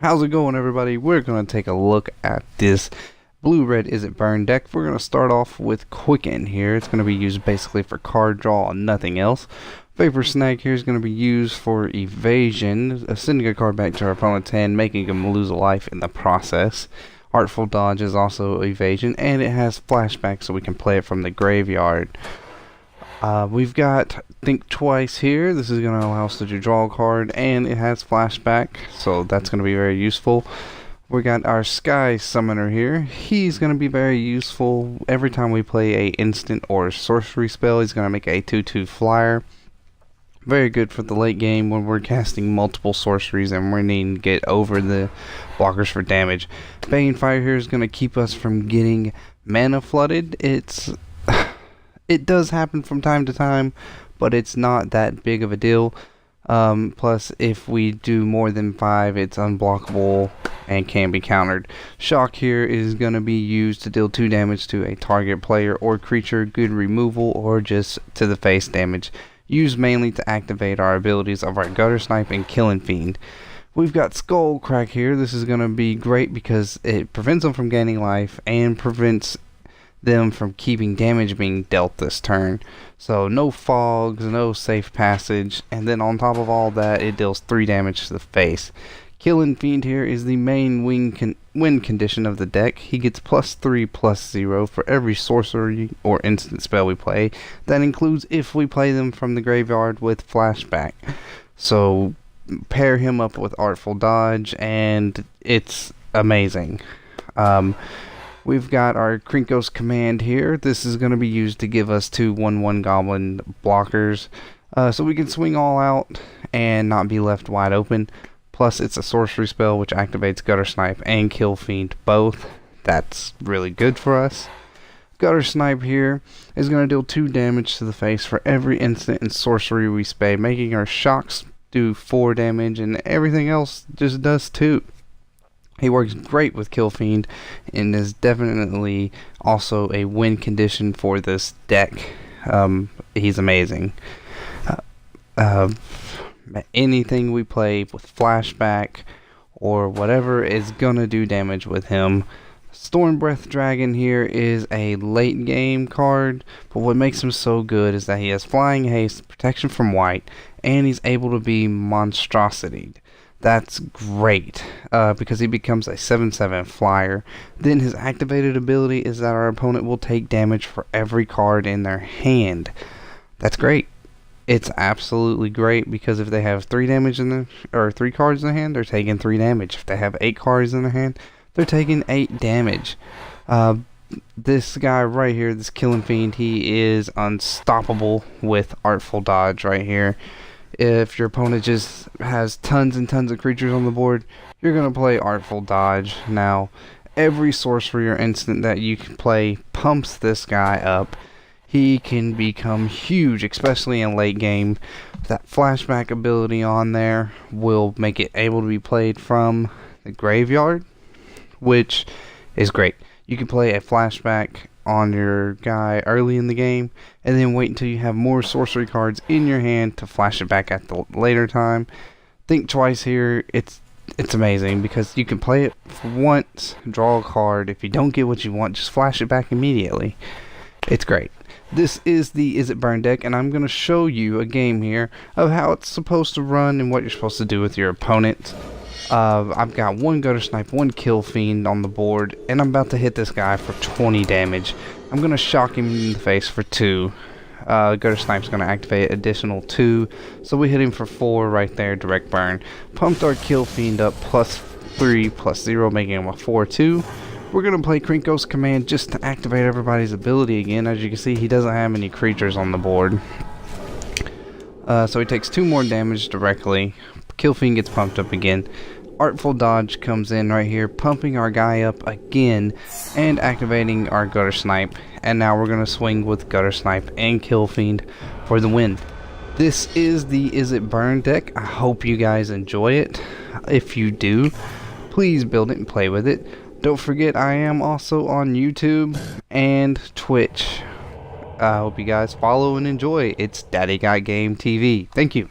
How's it going, everybody? We're going to take a look at this blue-red Izzit Burn deck. We're going to start off with Quicken here. It's going to be used basically for card draw and nothing else. Vapor Snag here is going to be used for evasion, sending a card back to our opponent's hand, making them lose a life in the process. Artful Dodge is also evasion, and it has flashback so we can play it from the graveyard. We've got Think Twice here. This is going to allow us to draw a card, and it has flashback, so that's going to be very useful. We got our Sky Summoner here. He's going to be very useful. Every time we play a instant or sorcery spell, he's going to make a 2/2 flyer. Very good for the late game when we're casting multiple sorceries and we're needing to get over the blockers for damage. Banefire here is going to keep us from getting mana flooded. It does happen from time to time, but it's not that big of a deal. Plus, if we do more than 5, it's unblockable and can be countered. Shock here is going to be used to deal 2 damage to a target player or creature, good removal, or just to the face damage. Used mainly to activate our abilities of our Gutter Snipe and Killing Fiend. We've got Skull Crack here. This is going to be great because it prevents them from gaining life and prevents them from keeping damage being dealt this turn. So no fogs, no safe passage, and then on top of all that, it deals 3 damage to the face. Killing Fiend here is the main win condition of the deck. He gets +3/+0 for every sorcery or instant spell we play. That includes if we play them from the graveyard with flashback. So pair him up with Artful Dodge and it's amazing. We've got our Krinkos Command here. This is going to be used to give us 2 1/1 goblin blockers. So we can swing all out and not be left wide open. Plus, it's a sorcery spell which activates Gutter Snipe and Kill Fiend both. That's really good for us. Gutter Snipe here is going to deal 2 damage to the face for every instant and sorcery we spay, making our shocks do 4 damage and everything else just does 2. He works great with Kill Fiend and is definitely also a win condition for this deck. He's amazing. Anything we play with flashback or whatever is gonna do damage with him. Stormbreath Dragon here is a late game card, but what makes him so good is that he has flying haste, protection from white, and he's able to be monstrosity. That's great because he becomes a 7/7 flyer. Then his activated ability is that our opponent will take damage for every card in their hand. That's great. It's absolutely great because if they have 3 damage in their, or 3 cards in their hand, they're taking 3 damage. If they have 8 cards in their hand, they're taking 8 damage. This guy right here, this Killing Fiend, he is unstoppable with Artful Dodge right here. If your opponent just has tons and tons of creatures on the board, you're going to play Artful Dodge. Now, every sorcery or instant that you can play pumps this guy up. He can become huge, especially in late game. That flashback ability on there will make it able to be played from the graveyard, which is great. You can play a flashback on your guy early in the game and then wait until you have more sorcery cards in your hand to flash it back at the later time. Think Twice here. It's amazing because you can play it once, draw a card. If you don't get what you want, just flash it back immediately. It's great. This is the Izzit Burn deck, and I'm going to show you a game here of how it's supposed to run and what you're supposed to do with your opponent. I've got 1 Gutter Snipe, 1 Kill Fiend on the board, and I'm about to hit this guy for 20 damage. I'm going to shock him in the face for 2. Gutter Snipe's going to activate additional 2, so we hit him for 4 right there, direct burn. Pumped our Kill Fiend up +3/+0, making him a 4/2. We're going to play Krinkos Command just to activate everybody's ability again. As you can see, he doesn't have any creatures on the board. So he takes 2 more damage directly. Kill Fiend gets pumped up again. Artful Dodge comes in right here, pumping our guy up again and activating our Gutter Snipe. And now we're going to swing with Gutter Snipe and Kill Fiend for the win. This is the Izzit Burn deck. I hope you guys enjoy it. If you do, please build it and play with it. Don't forget, I am also on YouTube and Twitch. I hope you guys follow and enjoy. It's Daddy Got Game TV. Thank you.